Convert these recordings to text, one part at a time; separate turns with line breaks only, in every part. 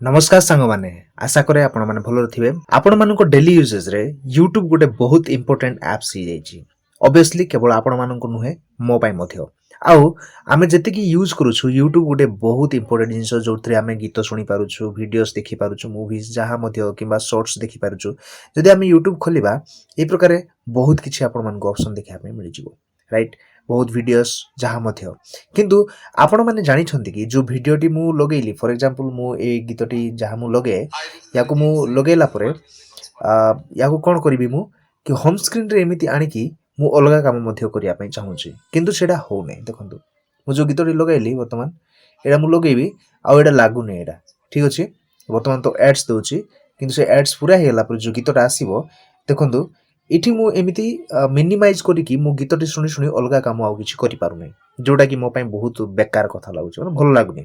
नमस्कार सांग माने आशा करे आपण माने भलो थिबे आपण मानको डेली यूजेस रे YouTube गोटे बहुत इंपोर्टेंट एप्स ही जाईची ऑब्वियसली केवल आपण मानको नुहे मो पाई मथ्यो आउ आमे जति की यूज करूछु YouTube गोटे बहुत इंपोर्टेंट जिंस जोथरे आमे गीत सुनी पारुछु वीडियोस देखि पारुछु मूवीज जहा मथ्यो किबा शॉर्ट्स देखि पारुछु जदि आमे YouTube खोलिबा ए प्रकारे बहुत किछि आपण मानको ऑप्शन देखिया पे मिलि जिवो राइट बहुत वीडियोस जहा मथ्यो किंतु आपण माने जानि छथि कि जो वीडियोटी मु लगेइली फॉर एग्जांपल मु ए गीतटी जहा मु लगे याकु मु लगेला परे याकु कोन करिवि मु कि होम स्क्रीन रे एमिति आनि कि मु अलगा काम मथ्यो करिया पई चाहूची किंतु सेडा हो नै देखंतु मु जो गीतटी लगेइली वर्तमान एडा मु लगेइबी आ एडा लागु नै एडा ठीक अछि वर्तमान तो एड्स दोची किंतु से एड्स पूरा हेला पर जो गीतटा आसीबो देखंतु इठी मु एमिति मिनिमाइज करी कि मु गीतटी सुनी सुनी अलगा काम आउ किछि करि पारु नै जोटा कि मो पई बहुत बेकार कथा लागुछ मतलब भलो लागुनी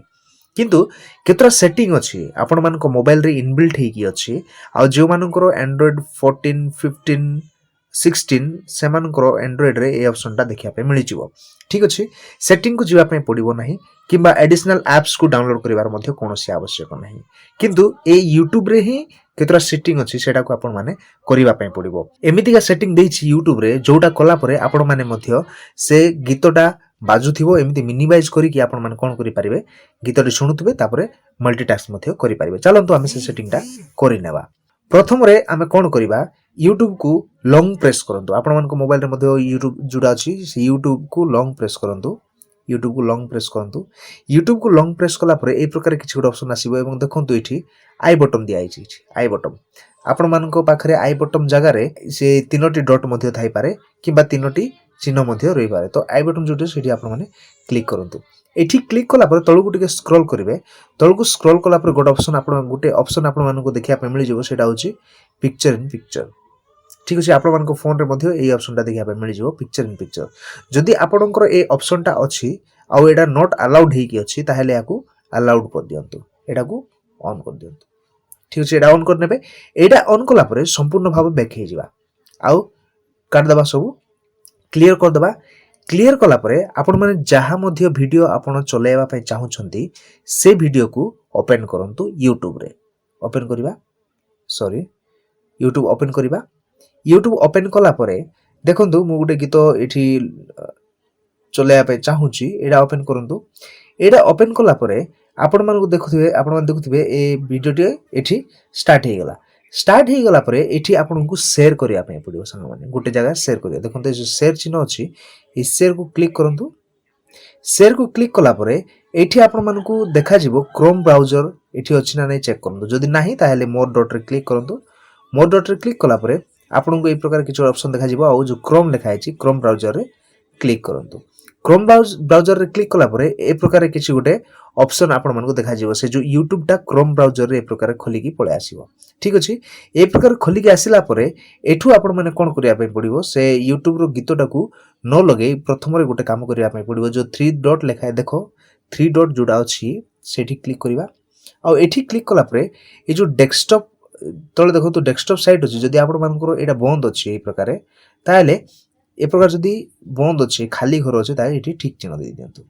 किंतु केतरा सेटिंग अछि आपण मानको मोबाइल रे इनबिल्ट हे की अछि आ जो मानकर एंड्रॉइड 14 15 16 से मानकर एंड्रॉइड रे ए ऑप्शन ता देखिया पे मिलि जिवो ठीक अछि सेटिंग को जिवा पे पडिबो नाही किबा एडिशनल एप्स को डाउनलोड करिवार मध्ये कोनोसी आवश्यक नाही किंतु ए YouTube रे ही केतरा सेटिंग अछि सेटा को आपण माने करिवा पे पडिबो एमितिका सेटिंग देछि YouTube रे जोटा कला परे आपण माने मध्ये से गीतटा बाजुथिबो एमिति मिनिमाइज करी कि आपण माने कोन करि परिबे गीतटी सुनुथिबे तापरे मल्टीटास्क मध्ये करि परिबे चलंतु आमे से सेटिंगटा करि नेबा प्रथम रे आमे कोन करिबा YouTube को लॉन्ग प्रेस करंतु आपण मानको मोबाइल रे मध्ये YouTube जुडा अछि से YouTube को लॉन्ग प्रेस करंतु YouTube को लॉन्ग प्रेस करंतु YouTube को लॉन्ग प्रेस कला परे ए प्रकार किछि गोटे ऑप्शन आसीबो एवं देखंतु इठी आई बटन दिया आइछि आई बटन आपण मानको पाखरे आई बटन जगह रे से तीनोटी डॉट मध्ये थाई पारे किबा तीनोटी चिन्ह मध्ये रहि पारे तो आई बटन जोटे सेठी आपण माने क्लिक करंतु एठी क्लिक कला पर तळु गुटिके स्क्रॉल करिवे तळु को स्क्रॉल कला पर गोटे ऑप्शन आपण गुटे ऑप्शन आपण मानको देखिया पे मिलि जेबो सेटा होची पिक्चर इन पिक्चर ठीक अछि आपण मानको फोन रे मध्ये एई ऑप्शन ता देखिया पे मिलि जेबो पिक्चर इन पिक्चर जदि आपणकर ए ऑप्शन ता अछि आ एडा नॉट अलाउड हे की अछि ताहेले याकू अलाउड कर दियंतु एडा को ऑन कर दियंतु ठीक अछि एडा ऑन कर नेबे एडा ऑन कला पर संपूर्ण भाव बैक हे जिबा आ काट दबा सब क्लियर कर दबा क्लियर कला परे आपण माने जहा मध्ये वीडियो आपण चलेबा पय चाहू छंती से वीडियो को ओपन करंतु YouTube रे ओपन करिबा सॉरी YouTube ओपन करिबा YouTube ओपन कला परे देखंतु मु गुटे गीत एठी चलेबा पय चाहूची एडा ओपन करंतु एडा ओपन कला परे आपण मानको देखुथिबे आपण मान देखुथिबे ए वीडियोटी एठी स्टार्ट हे गला परे एठी आपण को शेयर करिया पय पडियो संग माने गुटे जगह शेयर करिया देखंतु जो शेयर चिन्ह अछि ए शेयर को क्लिक करंतु शेयर को क्लिक कला परे एठी आपण मानको देखा जिवो क्रोम ब्राउजर एठी अछि ना नै चेक करंतु जदि नाही ताहेले मोर डॉट रे क्लिक करंतु मोर डॉट रे क्लिक कला परे आपण को ए प्रकार किछो ऑप्शन देखा जिवो आ जो क्रोम लिखा अछि क्रोम ब्राउजर रे क्लिक करंतु क्रोम ब्राउजर रे क्लिक कला परे ए प्रकार किछि गुटे ऑप्शन आपण मानको देखा जिवो से जो YouTube टा क्रोम ब्राउजर रे ए प्रकार खोली की पळे आसीबो ठीक अछि ए प्रकार खोली के आसिला परे एठू आपण माने कोन करिया पे पडिवो से YouTube रो गीतटा को न लगे प्रथम रे गुटे काम करिया पे पडिवो जो 3 डॉट लिखा है देखो 3 डॉट जुडा अछि सेठी क्लिक करिवा आ एठी क्लिक कला परे ए जो डेस्कटॉप तळे देखो तो डेस्कटॉप साइट अछि जदि आपण मानकर एटा बंद अछि ए प्रकार ताले ए प्रकार जदि बंद अछि खाली घर अछि ताले एठी ठीक चिन्ह दे दियंतु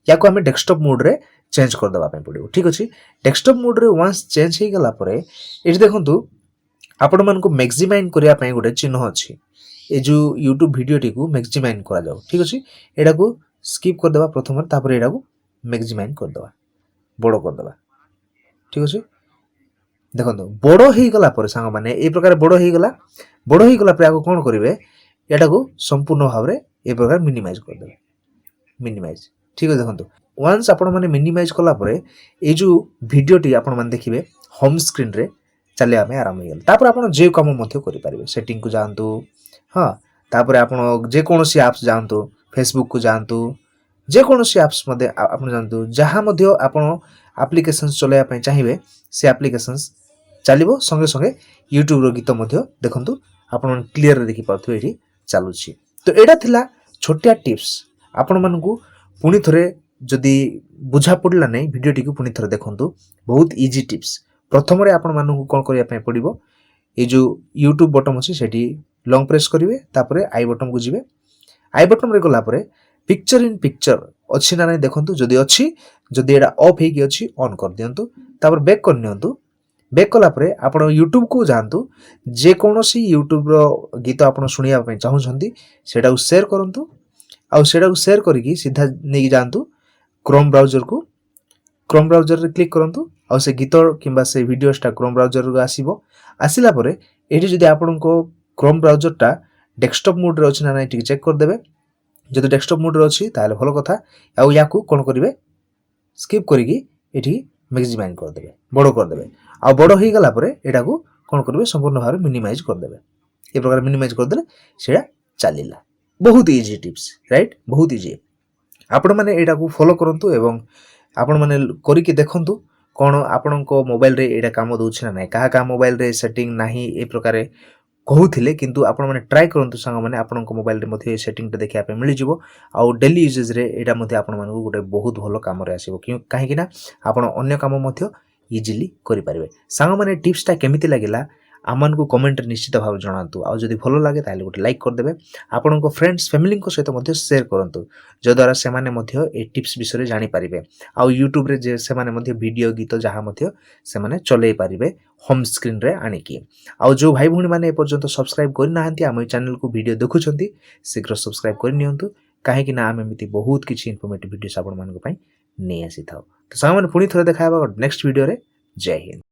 याको हमें डेस्कटॉप मोड रे चेंज कर दबा पे पडिवो ठीक अछि डेस्कटॉप मोड रे वंस चेंज हे गला परे एठी देखंतु आपण मानको मैक्सिमाइज करिया पे गुटे चिन्ह अछि ए जो YouTube वीडियोटी को मैक्सिमाइज करा जाऊ ठीक अछि एडा को स्किप कर दबा प्रथम तापर एडा को मैक्सिमाइज कर दबा बडो कर दबा ठीक अछि देखंतु बडो हे गला परे संग माने ए प्रकार बडो हे गला परे आको कोन करिवे एडा को संपूर्ण भाव रे ए प्रकार मिनिमाइज कर देबे मिनिमाइज ठीक अछि देखंतु वंस आपण माने मिनिमाइज कला परे ए जो वीडियोटी आपण माने देखिबे होम स्क्रीन रे चले में आराम हो तापर आपण जे काम मध्ये करि परिबे सेटिंग को जानतु हां तापर आपण जे कोनोसी एप्स जानतु फेसबुक को जानतु जे कोनोसी एप्स मध्ये आपण जानतु जहां मध्ये आपण एप्लीकेशंस चलेया पय चाहिबे से एप्लीकेशंस चलिबो संगे संगे YouTube रो गीत मध्ये देखंतु आपण क्लियर देखि पाथु एठी चालुछि तो एडा थिला छोटिया टिप्स आपण मानकू पुनी थरे जदि बुझा पड़ला नै वीडियोटी को पुनी थरे देखंतु बहुत इजी टिप्स प्रथम रे आपण मानकू कोन करिया पय पडिबो ए जो YouTube बटन अछि सेठी लॉन्ग प्रेस करिवे तापरे आई बटन को जिवे आई बटन रे गला परे पिक्चर इन पिक्चर अछि ना नै देखंतु जदि अछि जदि एडा ऑफ हे कि अछि ऑन कर दियंतु तापर बैक कर नियंतु बैक कला परे आपण यूट्यूब को जानतु जे कोनोसी यूट्यूब रो गीत आपण सुनिया पय चाहुछंती सेटा को शेयर करंतु आ सेटा को शेयर करिकि सीधा नेकी जानतु क्रोम ब्राउजर को क्रोम ब्राउजर रे क्लिक करंतु आ से गीत किंबा से वीडियोसटा क्रोम ब्राउजर रो आसीबो आसिला परे एठी जदि आपनको क्रोम ब्राउजर टा डेस्कटॉप मोड रे अछि ना नै ठीक चेक कर देबे जदि डेस्कटॉप मोड रे अछि ताले भलो कथा आ याकू कोन करिवे स्किप करिकि एठी मैक्सिमाइज कर देबे बडो कर देबे आ बडो होई गला परे एटा को कोन करिवे संपूर्ण भाबे मिनिमाइज कर देबे ए प्रकार मिनिमाइज कर देले सेडा चलिला बहुत इजी टिप्स राइट बहुत इजी आपण माने एटा को फॉलो करंतु एवं आपण माने करिकि देखंतु कोन आपणको मोबाइल रे एटा काम दोछि ना नै का मोबाइल रे सेटिंग नाही ए प्रकारे कहूथिले किंतु आपण माने ट्राई करंतु संग माने आपणको मोबाइल रे मध्ये सेटिंग टे देखिया पे मिलि जिवो आ डेली यूजेज रे एटा मध्ये आपण मानकु गोटे बहुत भलो काम रे आसीबो काहे कि ना आपण अन्य काम मध्ये इजीली करि परिबे संग माने टिप्स टा केमिति लागिला आमन को कमेंट निश्चित भाव जणांतु आ जदि भलो लागे ताले गोटे लाइक कर देबे आपणको फ्रेंड्स फैमिली को सहित मध्ये शेयर करंतु जो द्वारा से माने मध्ये ए टिप्स विषय जानि परिबे आ YouTube रे जे से माने मध्ये वीडियो गीत जहा मध्ये से माने चलै परिबे होम स्क्रीन रे आनी की आ जो भाई भूणी माने ए पर्यंत सब्सक्राइब करि नाहंती हम चैनल को वीडियो देखुछंती शीघ्र सब्सक्राइब करि नियंतु काहे कि ना हम एमिति बहुत किछि इन्फॉर्मेटिव वीडियोस आपण मानक पई नै आसी थाउ तो सामने पुनी थरे देखाबा नेक्स्ट वीडियो रे जय हिंद।